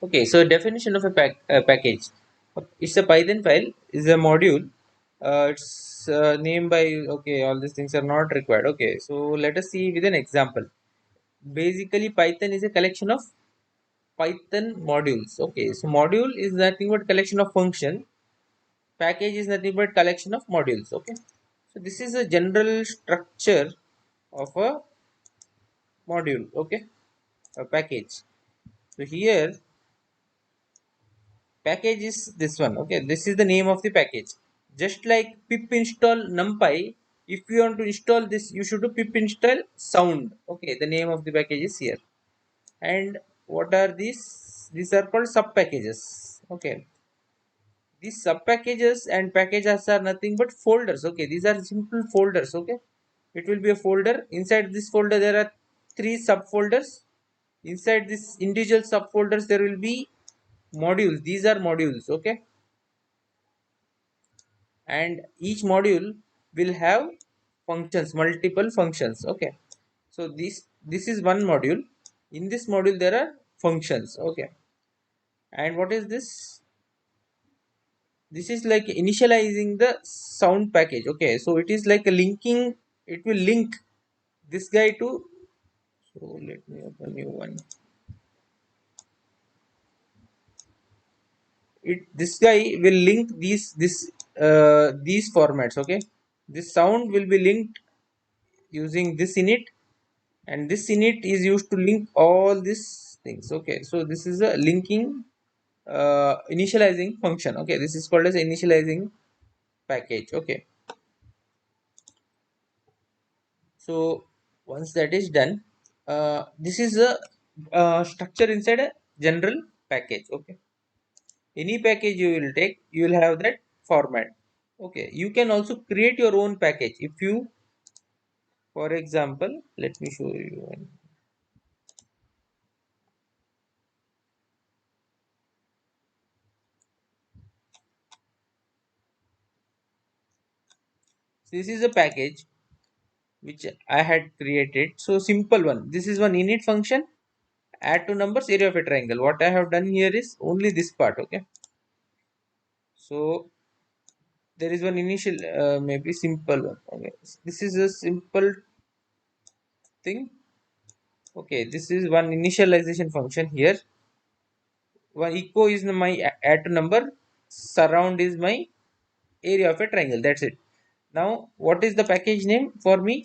Okay, so definition of a package. It's a Python file, is a module. It's named by, okay, all these things are not required. Okay, so let us see with an example. Basically, Python is a collection of Python modules. Okay, so module is nothing but collection of function. Package is nothing but collection of modules. Okay, so this is a general structure of a module. Okay, a package. So here package is this one. Okay, this is the name of the package. Just like pip install numpy, if you want to install this, you should do pip install sound. Okay, the name of the package is here. And what are these are called sub packages. Okay, these sub packages and packages are nothing but folders. Okay, these are simple folders. Okay, it will be a folder. Inside this folder there are three subfolders. Inside this individual subfolders there will be modules. These are modules. Okay, and each module will have functions, multiple functions. Okay, so this is one module. In this module there are functions. Okay, and what is this? This is like initializing the sound package. Okay, so it is like a linking. It will link this guy to, so let me open new one. It, this guy will link these formats. Okay, this sound will be linked using this init, and this init is used to link all these things. Okay, so this is a linking initializing function. Okay, this is called as initializing package. Okay, so once that is done, this is a structure inside a general package. Okay, any package you will take, you will have that format. Okay, you can also create your own package if you, for example, let me show you one. This is a package which I had created. So simple one. This is one init function. Add to numbers, area of a triangle. What I have done here is only this part. Okay. So there is one initial, maybe simple one. Okay. This is a simple thing. Okay. This is one initialization function here. One echo is my add to number. Surround is my area of a triangle. That's it. Now, what is the package name for me?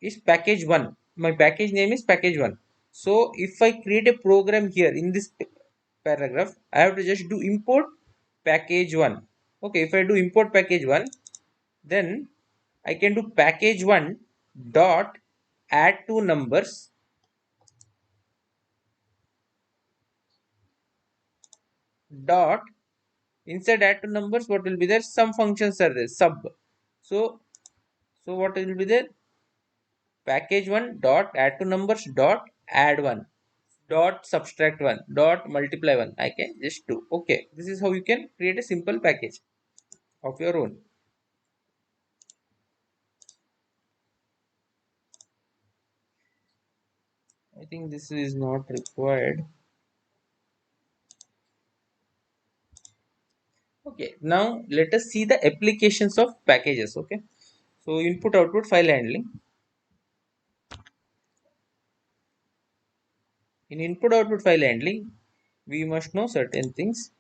Is package 1. My package name is package 1. So if I create a program here in this paragraph, I have to just do import package 1. Okay, if I do import package 1, then I can do package 1 dot add two numbers dot, inside add two numbers, what will be there? Some functions are there, sub. So what will be there? Package 1 dot add two numbers dot add 1 dot subtract 1 dot multiply 1. I can just do. Okay, this is how you can create a simple package of your own. I think this is not required. Okay, now let us see the applications of packages. Okay, so input output file handling. In input output file handling, we must know certain things.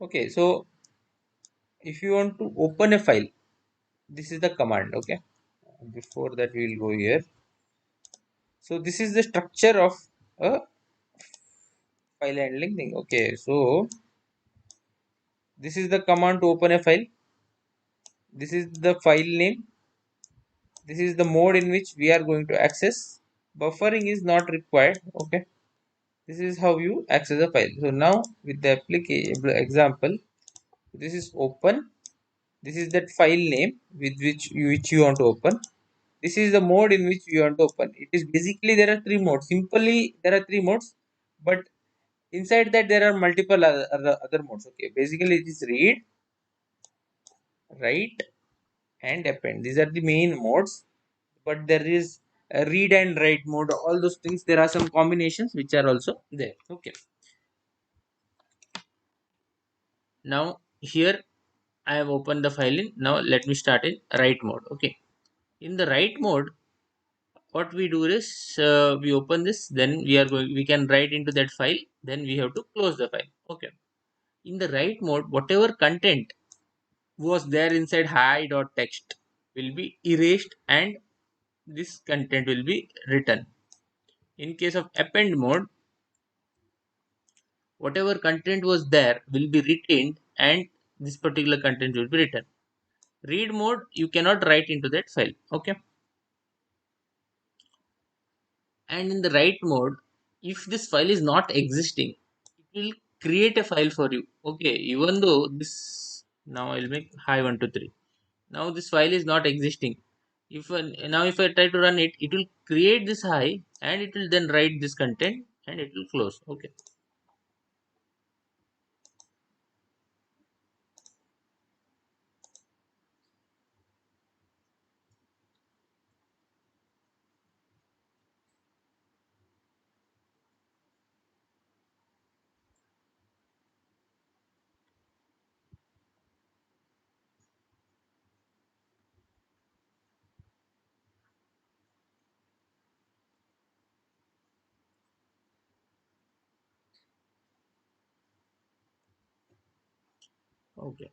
Okay, so if you want to open a file, this is the command. Okay, before that we will go here. So this is the structure of a file handling thing. Okay, so this is the command to open a file. This is the file name. This is the mode in which we are going to access. buffering is not required. Okay, this is how you access the file. So now with the application example, this is open. This is that file name with which you want to open. This is the mode in which you want to open. It is basically there are three modes. Simply there are three modes, but inside that there are multiple other modes. Okay, basically it is read, write, and append. These are the main modes, but there is a read and write mode. All those things, there are some combinations which are also there. Okay, now here I have opened the file in. Now let me start in write mode. Okay, in the write mode, what we do is we open this, then we can write into that file, then we have to close the file. Okay, in the write mode, whatever content was there inside hi.text will be erased and this content will be written. In case of append mode, whatever content was there will be retained and this particular content will be written. Read mode, you cannot write into that file. Okay, and in the write mode, if this file is not existing, it will create a file for you. Okay, even though this, now I'll make hi123. Now this file is not existing. Now if I try to run it, it will create this hi and it will then write this content and it will close. Okay, okay.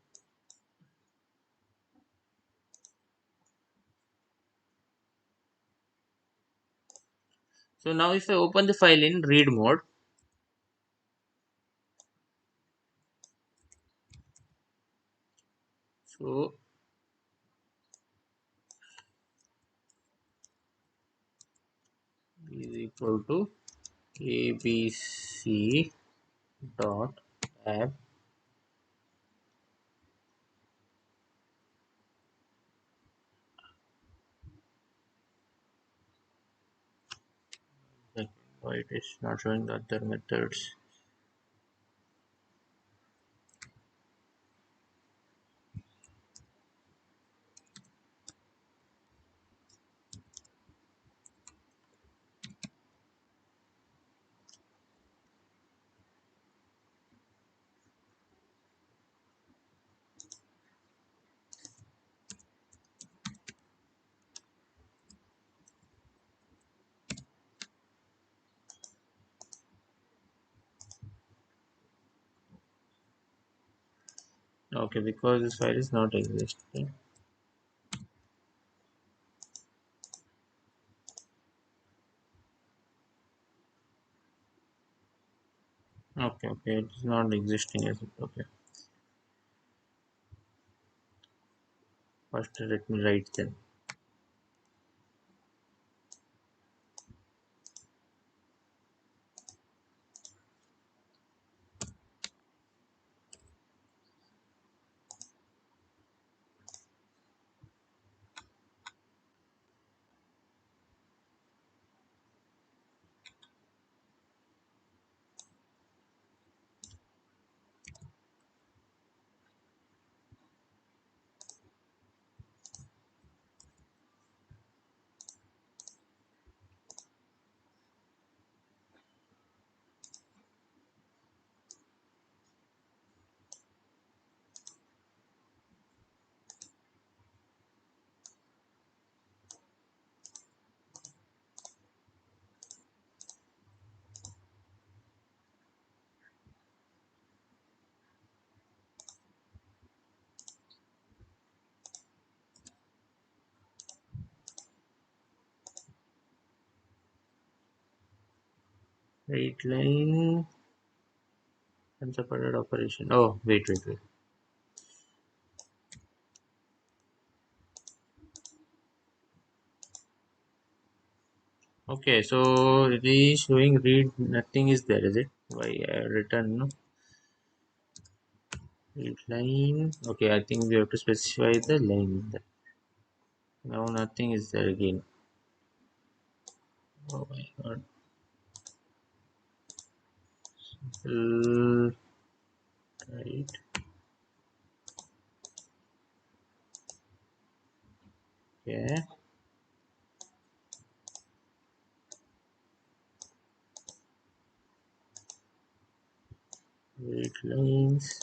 So now if I open the file in read mode, so is equal to abc dot app. Why it is not showing the other methods? Okay, because this file is not existing. Okay, okay, it's not existing as it. Okay, first let me write then. Write line unsupported operation. Oh, wait. Okay, so it is showing read nothing is there, is it? Why I return no read line? Okay, I think we have to specify the line. Now nothing is there again. Oh my god. Right. Okay. Read lines.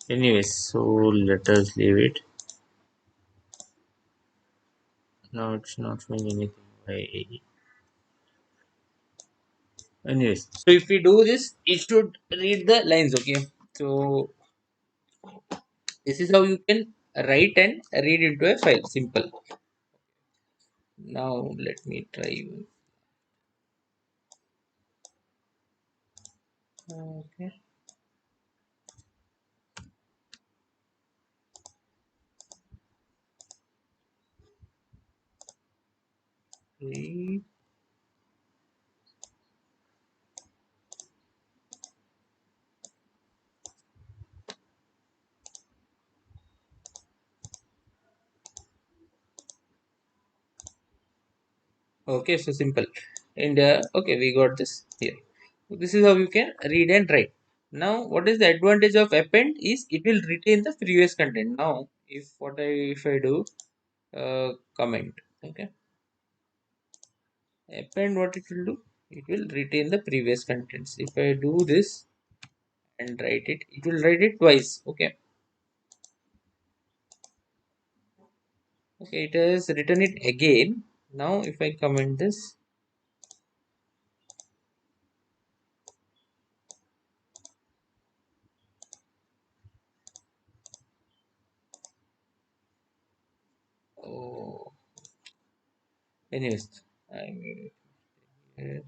Anyways, so let us leave it. Now it's not showing anything. Why? Anyways, so if we do this, it should read the lines. Okay. So this is how you can write and read into a file. Simple. Now let me try. Okay. Read. Okay, so simple. And okay, we got this here. So this is how you can read and write. Now, what is the advantage of append is it will retain the previous content. Now, if I do comment, okay, append what it will do? It will retain the previous contents. If I do this and write it, it will write it twice. Okay, okay, it has written it again. Now, if I comment this, oh, anyways, I made it here.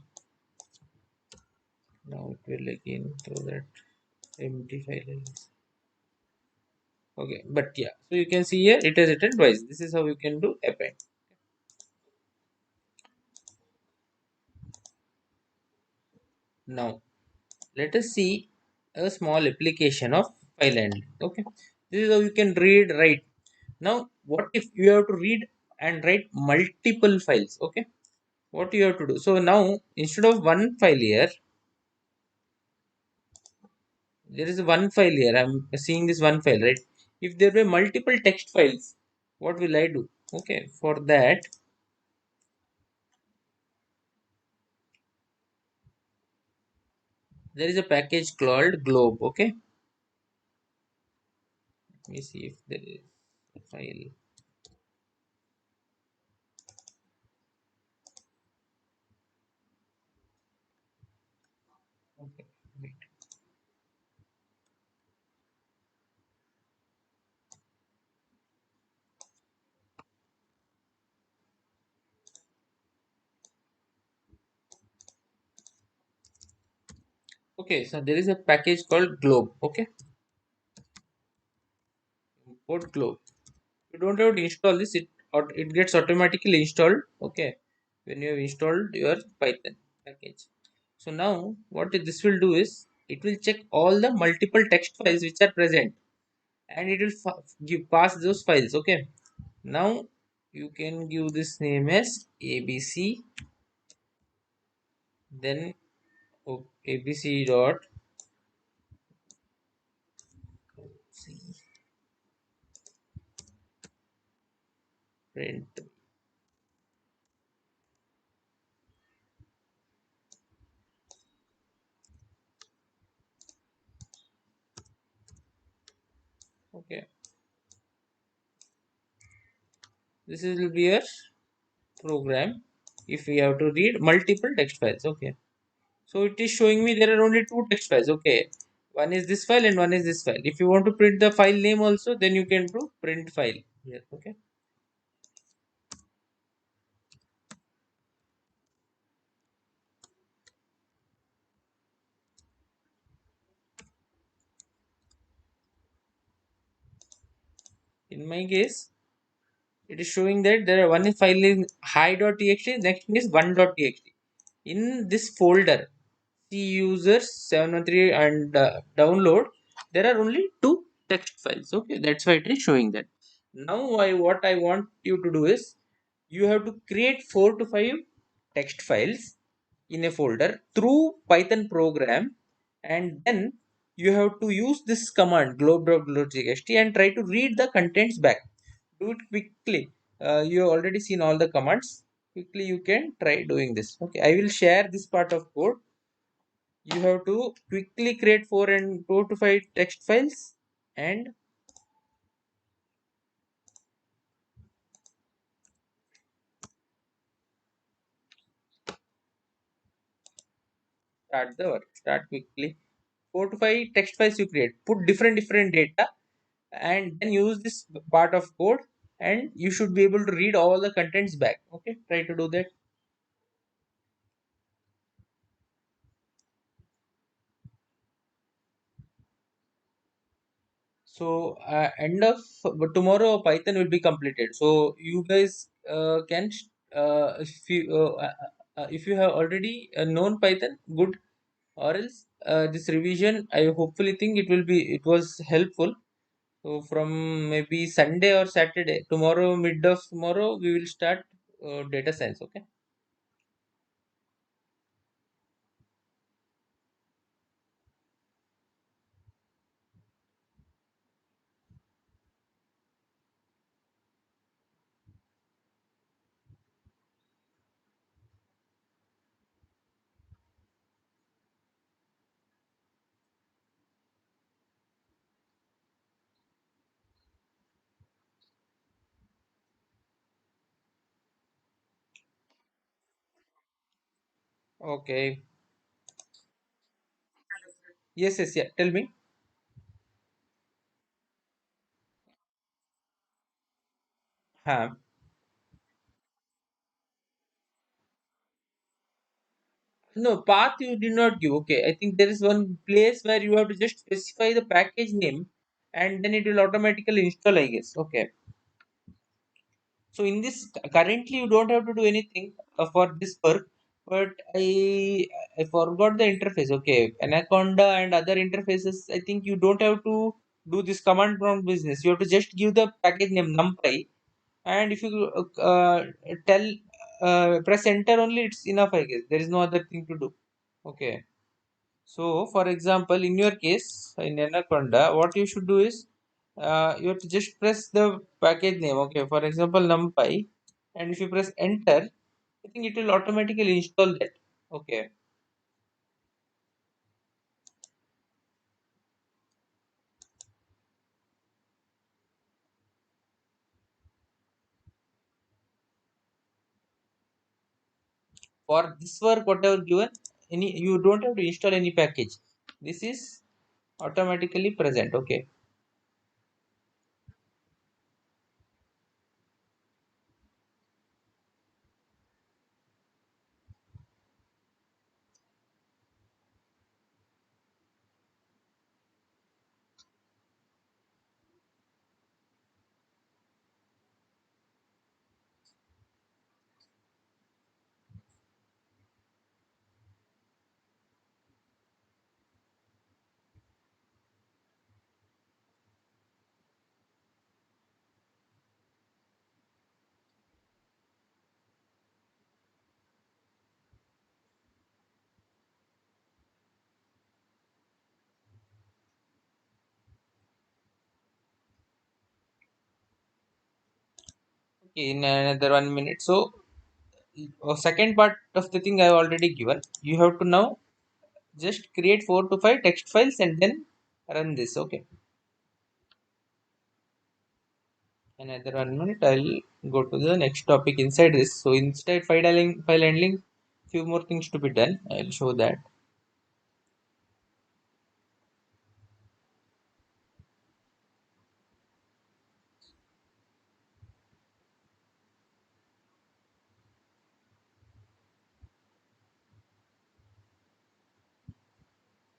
Now it will again throw that empty file. Okay, but yeah, so you can see here it has written twice. This is how you can do append. Now let us see a small application of file handling. Okay, this is how you can read write. Now what if you have to read and write multiple files? Okay, what you have to do? So now instead of one file here, there is one file here. I'm seeing this one file, right? If there were multiple text files, what will I do? Okay, for that there is a package called globe. Okay, let me see if there is a file. Okay, wait. Okay, so there is a package called globe. Okay, import globe. You don't have to install this, it gets automatically installed. Okay, when you have installed your Python package. So now what this will do is it will check all the multiple text files which are present, and it will give pass those files. Okay, now you can give this name as abc, then abc dot c print. Okay, this will be your program if we have to read multiple text files. Okay, so it is showing me there are only two text files. Okay, one is this file and one is this file. If you want to print the file name also, then you can do print file here. Okay, In my case, it is showing that there are one file is hi.txt, next is one.txt. In this folder, C users 713 and download, there are only two text files. Okay, that's why it is showing that. Now, what I want you to do is you have to create 4 to 5 text files in a folder through Python program, and then you have to use this command globe.globe.txt and try to read the contents back. Do it quickly. You have already seen all the commands. Quickly, you can try doing this. Okay, I will share this part of code. You have to quickly create 4 to 5 text files and start the work. Start quickly. 4 to 5 text files you create. Put different data and then use this part of code, and you should be able to read all the contents back. Okay, try to do that. So end of tomorrow Python will be completed, so you guys can if you have already known Python, good, or else this revision I hopefully think it was helpful. So from maybe Sunday or Saturday, tomorrow, mid of tomorrow, we will start data science. Okay. Okay. Yes, yes, yeah. Tell me. Huh. No, path you did not give. Okay, I think there is one place where you have to just specify the package name and then it will automatically install, I guess. Okay. So in this currently you don't have to do anything for this work, but I forgot the interface. Okay, Anaconda and other interfaces. I think you don't have to do this command prompt business. You have to just give the package name NumPy, and if you tell press enter only, it's enough. I guess there is no other thing to do. Okay. So, for example, in your case, in Anaconda, what you should do is you have to just press the package name. Okay, for example, NumPy, and if you press enter, I think it will automatically install that. Okay, for this work, whatever given, any you don't have to install any package. This is automatically present. Okay, okay, in another 1 minute. So, second part of the thing I have already given. You have to now just create 4 to 5 text files and then run this. Okay. Another 1 minute, I'll go to the next topic inside this. So inside file handling, few more things to be done. I'll show that.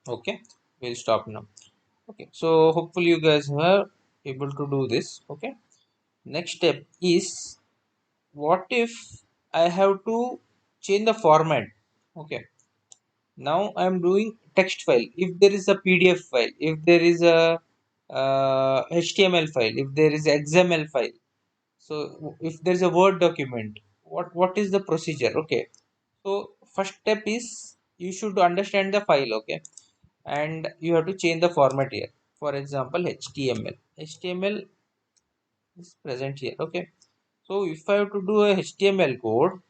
Okay, we'll stop now. Okay, so hopefully you guys are able to do this. Okay. Next step is, what if I have to change the format? Okay. Now I'm doing text file. If there is a PDF file, if there is a HTML file, if there is XML file, so if there is a Word document, what is the procedure? Okay. So first step is you should understand the file. Okay, and you have to change the format here. For example, HTML. HTML is present here. Okay. So if I have to do a HTML code,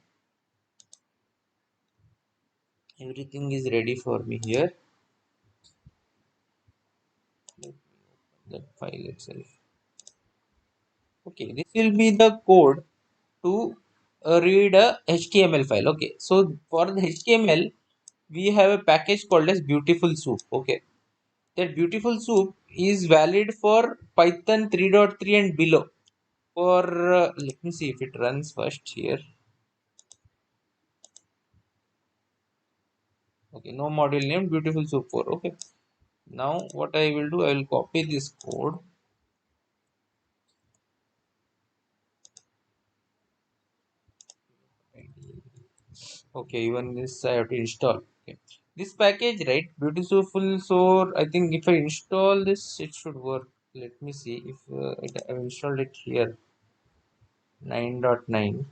everything is ready for me here. Let me open that file itself. Okay, this will be the code to read a HTML file. Okay, so for the HTML, we have a package called as Beautiful Soup. Okay, that Beautiful Soup is valid for Python 3.3 and below. For let me see if it runs first here. Okay, no module name, Beautiful Soup 4. Okay, now what I will do, I will copy this code. Okay, even this I have to install. Okay, this package, right? Beautiful. So I think if I install this, it should work. Let me see if I've installed it here. 9.9.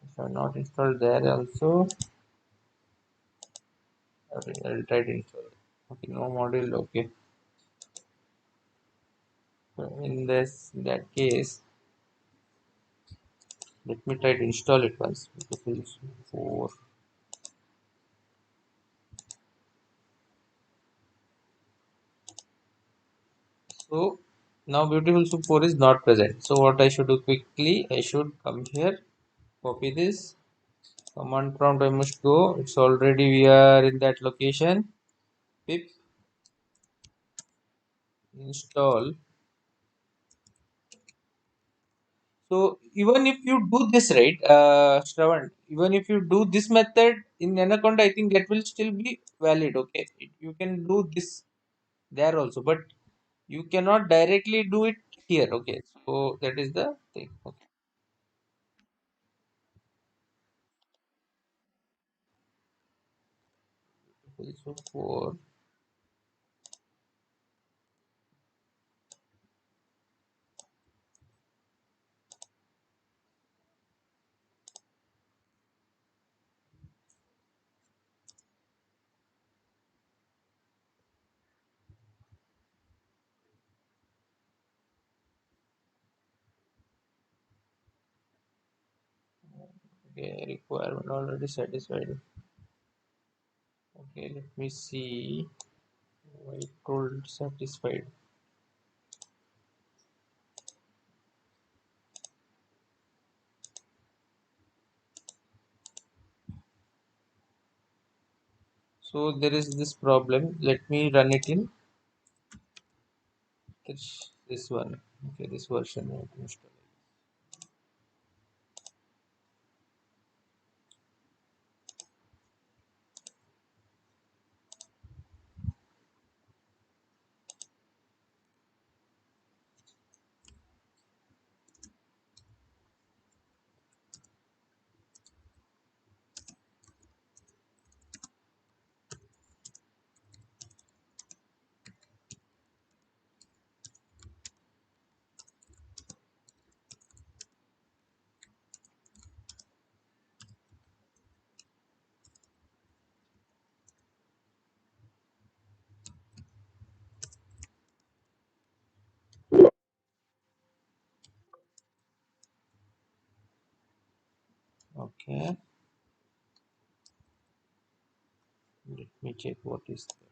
If I not installed there also, I'll try to install it. Okay, no module. Okay, so in that case, let me try to install it once. Beautiful 4. So now Beautiful Soup 4 is not present. So what I should do quickly, I should come here, copy this. Command prompt I must go. It's already we are in that location. Pip install. So even if you do this right, Shravan, even if you do this method in Anaconda, I think that will still be valid. Okay, you can do this there also, but you cannot directly do it here. Okay, so that is the thing. Okay, so for okay, requirement already satisfied. Okay, let me see. Why told satisfied. So there is this problem. Let me run it in this one. Okay, this version I have to install. Okay, let me check what is there.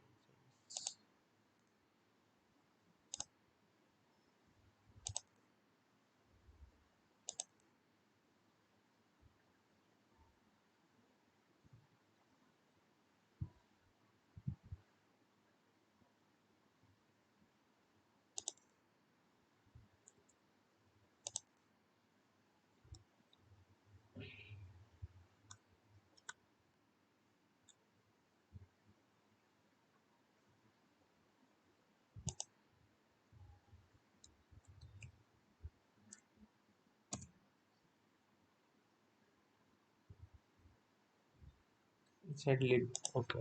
Inside lib. Okay.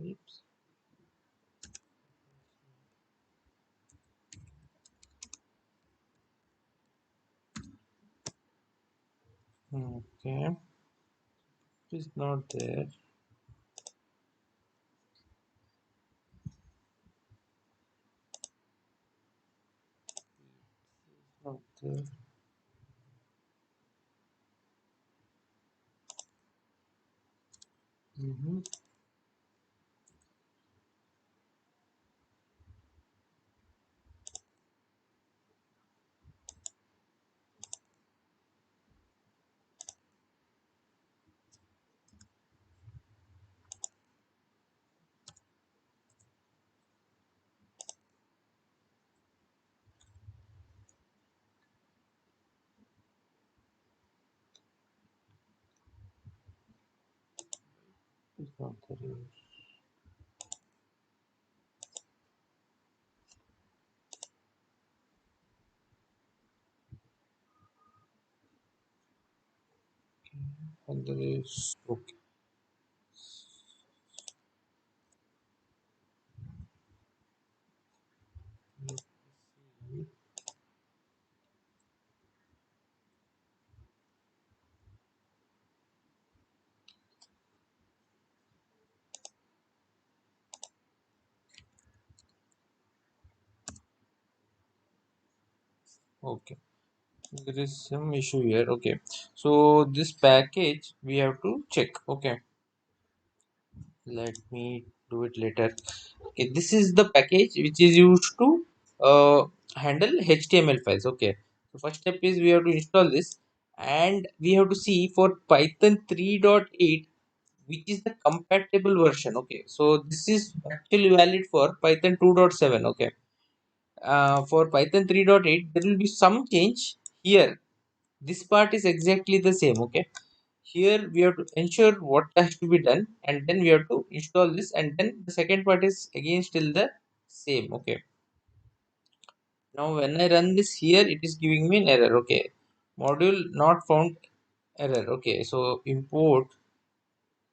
Oops. Okay. It's not there. Not there. Mm-hmm. It's not there. And there is okay. Okay. There is some issue here. Okay. So this package we have to check. Okay. Let me do it later. Okay. This is the package which is used to handle HTML files. Okay. So first step is we have to install this, and we have to see for Python 3.8 which is the compatible version. Okay, so this is actually valid for Python 2.7. Okay, for Python 3.8 there will be some change here. This part is exactly the same. Okay, here we have to ensure what has to be done, and then we have to install this, and then the second part is again still the same. Okay, now when I run this here, it is giving me an error. Okay, module not found error. Okay, so import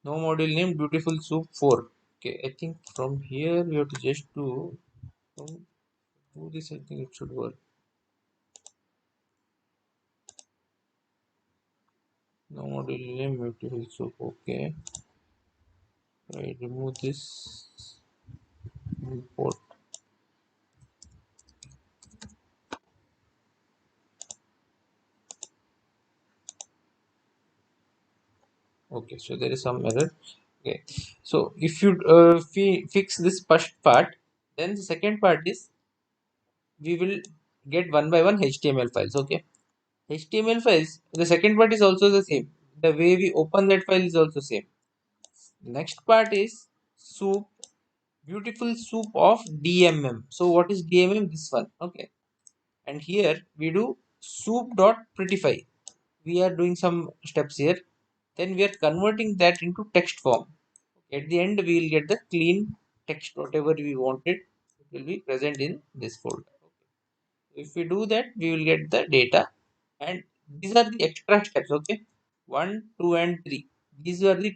no module name beautiful soup 4. Okay, I think from here we have to just do this. I think it should work. No module name beautiful soup. Okay, I remove this import. Okay, so there is some error. Okay, so if you fix this first part, then the second part is we will get one by one HTML files. Okay, HTML files. The second part is also the same. The way we open that file is also same. Next part is soup, beautiful soup of DMM. So what is DMM? This one. Okay, and here we do soup dot prettify. We are doing some steps here. Then we are converting that into text form. At the end, we will get the clean text, whatever we wanted. It will be present in this folder. If we do that, we will get the data, and these are the extra steps. Okay, 1, 2, and 3. These are the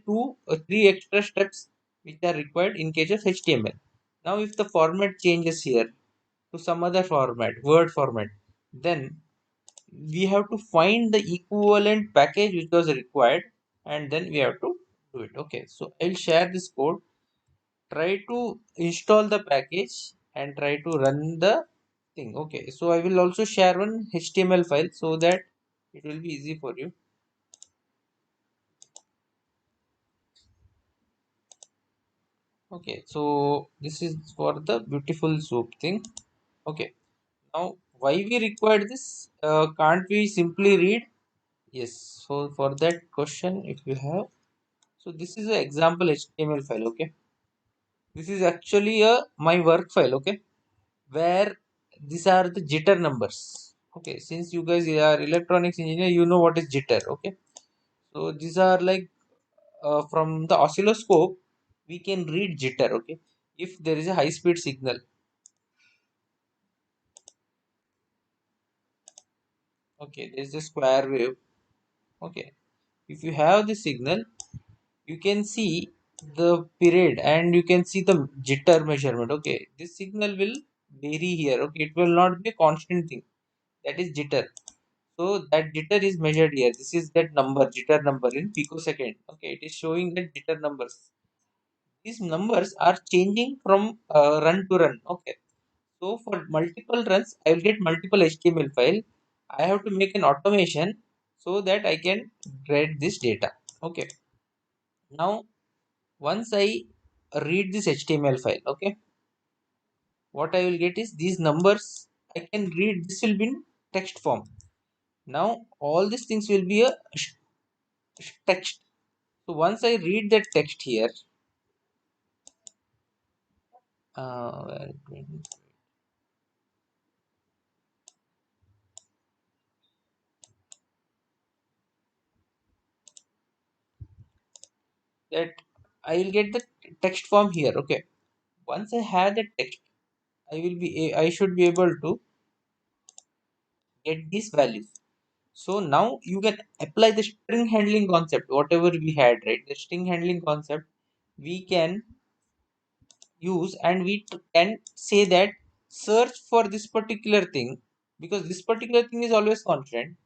three extra steps which are required in case of HTML. Now, if the format changes here to some other format, Word format, then we have to find the equivalent package which was required, and then we have to do it. Okay, so I'll share this code. Try to install the package and try to run the thing. Okay, so I will also share one HTML file so that it will be easy for you. Okay, so this is for the beautiful soup thing. Okay, now why we require this? Can't we simply read? Yes, so for that question, if you have, so this is an example HTML file. Okay, this is actually a my work file. Okay, where these are the jitter numbers. Okay, since you guys are electronics engineer, you know what is jitter. Okay, so these are like from the oscilloscope we can read jitter. Okay, if there is a high speed signal. Okay, there is a square wave. Okay, if you have the signal, you can see the period and you can see the jitter measurement. Okay, this signal will vary here. Okay, it will not be a constant thing. That is jitter. So that jitter is measured here. This is that number, jitter number in picosecond. Okay, it is showing that jitter numbers. These numbers are changing from run to run. Okay, so for multiple runs I will get multiple HTML file. I have to make an automation so that I can read this data. Okay, now once I read this HTML file, okay, what I will get is these numbers. I can read, this will be in text form. Now all these things will be a text. So once I read that text here, uh, that I will get the text form here. Okay, once I have the text, I should be able to get these values. So now you can apply the string handling concept, whatever we had, right? The string handling concept we can use, and can say that search for this particular thing, because this particular thing is always constant.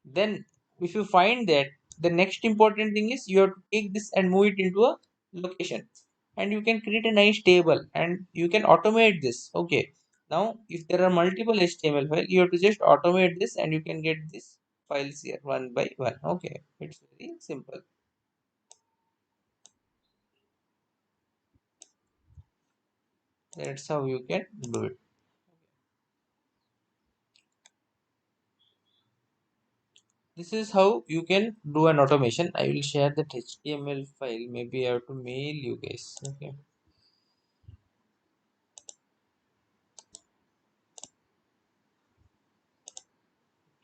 Then if you find that, the next important thing is you have to take this and move it into a location, and you can create a nice table and you can automate this. Okay, now if there are multiple HTML files, you have to just automate this and you can get these files here one by one. Okay, it's very simple. That's how you can do it. This is how you can do an automation. I will share that HTML file. Maybe I have to mail you guys. Okay.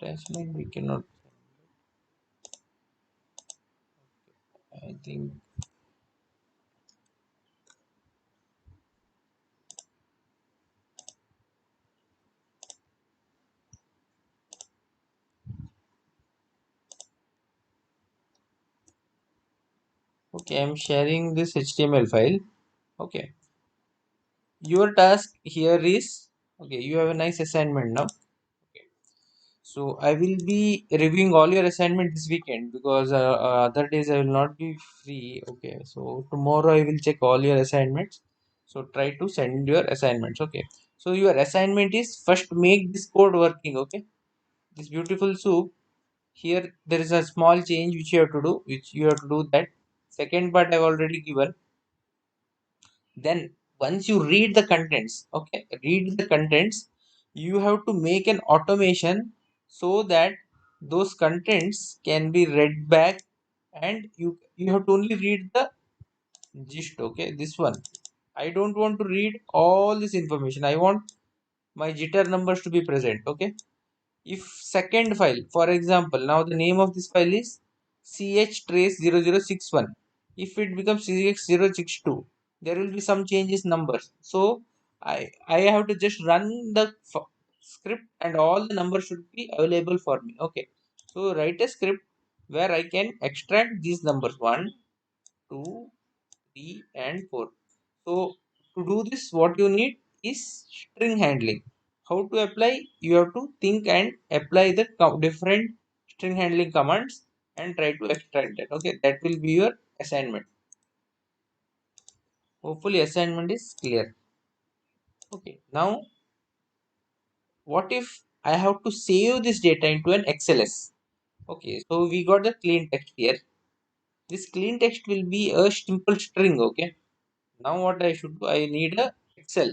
Attachment we cannot. I think. Okay, I'm sharing this HTML file. Okay. Your task here is, okay, you have a nice assignment now. Okay. So I will be reviewing all your assignment this weekend, because other days I will not be free. Okay. So tomorrow I will check all your assignments. So try to send your assignments. Okay. So your assignment is first make this code working. Okay. This beautiful soup. Here there is a small change which you have to do, that. Second part I've already given. Then once you read the contents, okay, read the contents, you have to make an automation so that those contents can be read back, and you have to only read the gist. Okay, this one, I don't want to read all this information. I want my jitter numbers to be present. Okay, if second file, for example, now the name of this file is chtrace0061. If it becomes cx062, there will be some changes numbers. So I have to just run the script and all the numbers should be available for me. Okay, so write a script where I can extract these numbers 1, 2, 3 and 4. So to do this, what you need is string handling. How to apply? You have to think and apply the different string handling commands and try to extract that. Okay, that will be your assignment. Hopefully assignment is clear. Okay, now what if I have to save this data into an XLS? Okay, so we got the clean text here. This clean text will be a simple string. Okay, now what I should do? I need a Excel,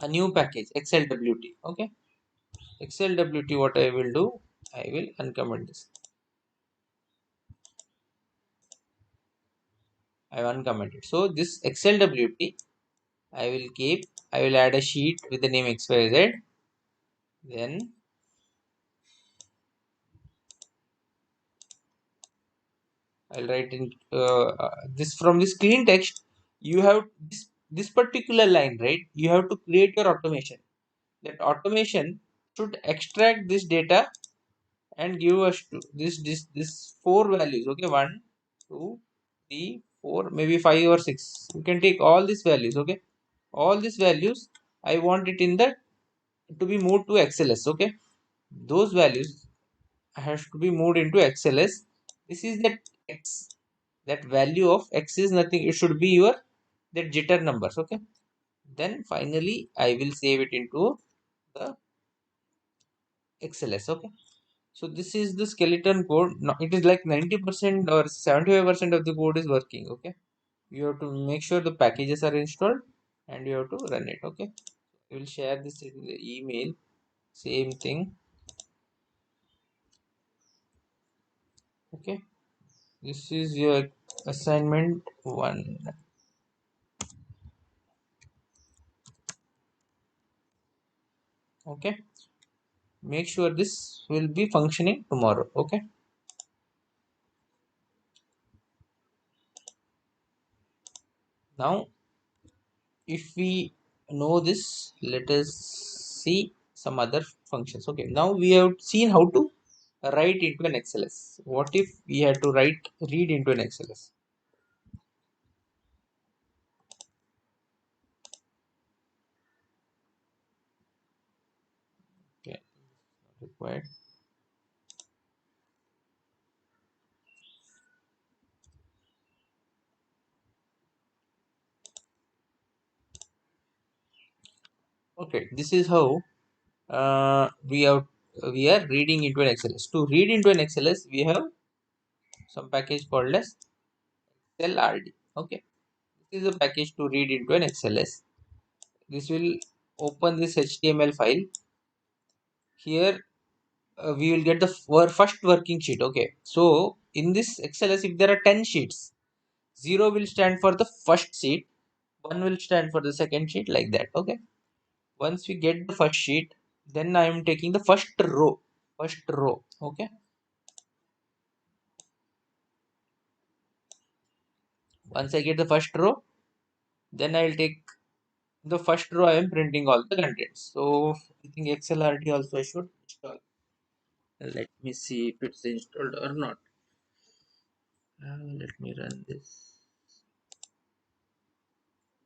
a new package, XLWT. Okay, XLWT, what I will do, I will uncomment this. I have uncommented. So this XLWT, I will add a sheet with the name XYZ. Then I'll write in this from this clean text. You have this particular line, right? You have to create your automation. That automation should extract this data and give us this four values. Okay, one, two, three, four, maybe five or six. You can take all these values. Okay, all these values. I want it in the to be moved to XLS. Okay, those values has to be moved into XLS. This is that X. That value of X is nothing. It should be your that jitter numbers. Okay. Then finally I will save it into the XLS. Okay. So this is the skeleton code. No, it is like 90% or 75% of the code is working. Okay. You have to make sure the packages are installed and you have to run it. Okay. I will share this in the email. Same thing. Okay. This is your assignment one. Okay. Make sure this will be functioning tomorrow. Okay. Now if we know this, let us see some other functions. Okay, now we have seen how to write into an XLS. What if we had to read into an XLS? Okay, required. Okay, this is how we are reading into an XLS. To read into an XLS, we have some package called as XLRD. Okay, this is a package to read into an XLS. This will open this HTML file. Here we will get the first working sheet. Okay, so in this XLS, if there are 10 sheets, 0 will stand for the first sheet, 1 will stand for the second sheet, like that. Okay, once we get the first sheet, then I am taking the first row. Okay, once I get the first row, then I will take the first row. I am printing all the contents. So I think XLRT also I should install. Let me see if it's installed or not. Let me run this.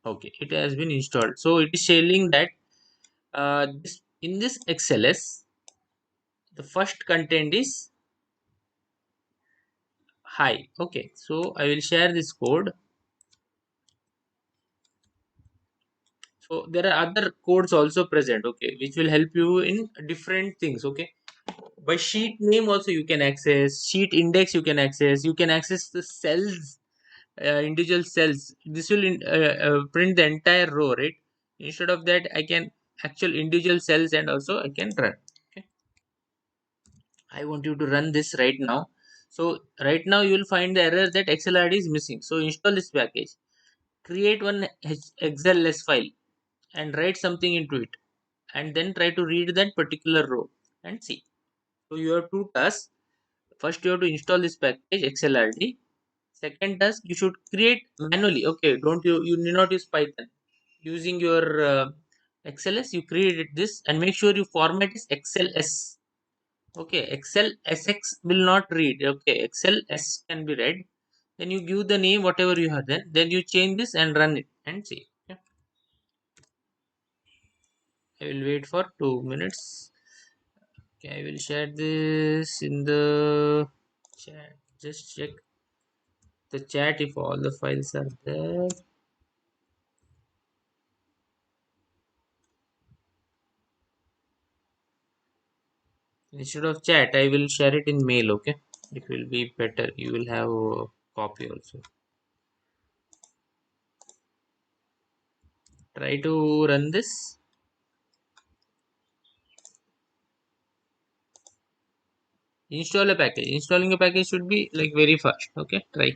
Okay, it has been installed. So it is showing that in this XLS, the first content is high. Okay, so I will share this code. So there are other codes also present. Okay, which will help you in different things. Okay, by sheet name also you can access, sheet index you can access. You can access the cells, individual cells. This will print the entire row, right? Instead of that, I can actual individual cells and also I can run. Okay, I want you to run this right now. So right now you will find the error that XLRD is missing. So install this package, create one XLS file and write something into it, and then try to read that particular row and see. So you have two tasks. First you have to install this package XLRD. Second task, you should create manually. Okay, don't you need not use Python. Using your XLS, you create this and make sure you format is XLS. Okay, Excel SX will not read. Okay, Excel S can be read. Then you give the name whatever you have done. Then you change this and run it and see. Okay. I will wait for 2 minutes. Okay, I will share this in the chat. Just check the chat if all the files are there. Instead of chat, I will share it in mail. Okay, it will be better. You will have a copy also. Try to run this. Install a package. Installing a package should be like very fast. Okay, try.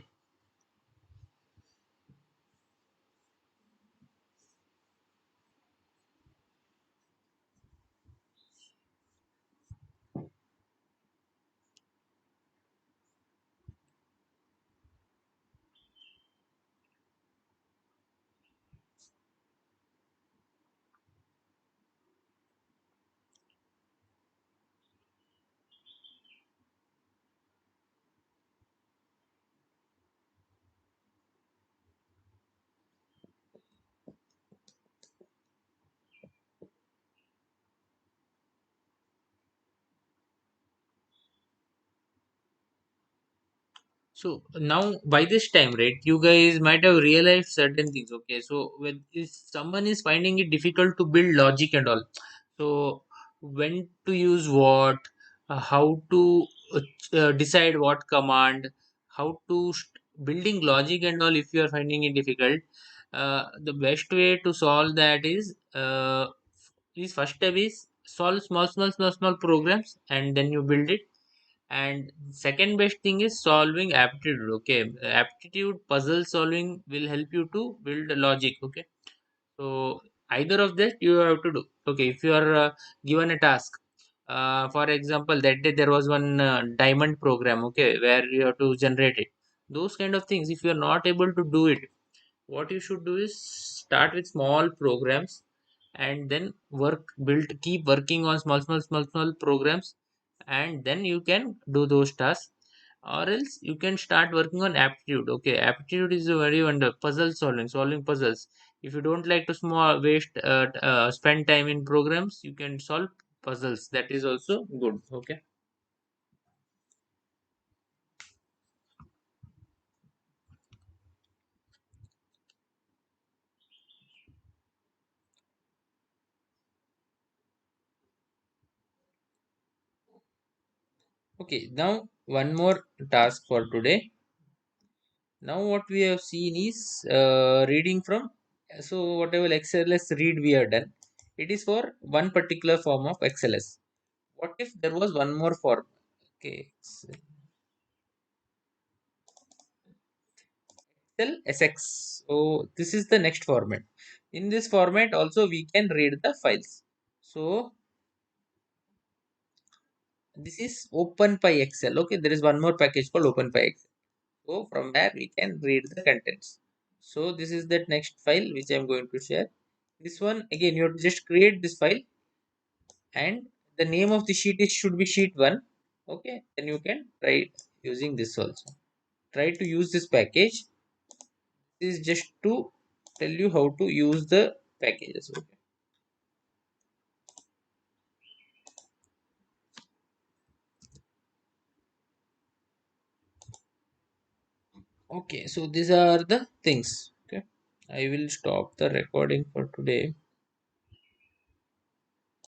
So now by this time, right, you guys might have realized certain things. Okay, so when if someone is finding it difficult to build logic and all, so when to use what, how to decide what command, how to building logic and all. If you are finding it difficult, the best way to solve that is first step is solve small programs and then you build it. And second best thing is solving aptitude. Okay, aptitude puzzle solving will help you to build a logic. Okay, so either of that you have to do. Okay, if you are given a task, for example, that day there was one diamond program, okay, where you have to generate it. Those kind of things, if you are not able to do it, what you should do is start with small programs and then keep working on small programs, and then you can do those tasks. Or else you can start working on aptitude. Okay, aptitude is a very wonder puzzle solving puzzles. If you don't like to small waste spend time in programs, you can solve puzzles. That is also good. Okay. Okay, now one more task for today. Now what we have seen is reading from, so whatever XLS read we have done, it is for one particular form of XLS. What if there was one more form? Okay, Excel SX. So this is the next format. In this format also we can read the files. So this is OpenPy Excel. Okay, there is one more package called OpenPy Excel. So from where we can read the contents. So this is that next file which I am going to share. This one again you have to just create this file, and the name of the sheet is should be sheet 1. Okay, then you can try using this also. Try to use this package. This is just to tell you how to use the packages. Okay. Okay, so these are the things. Okay, I will stop the recording for today.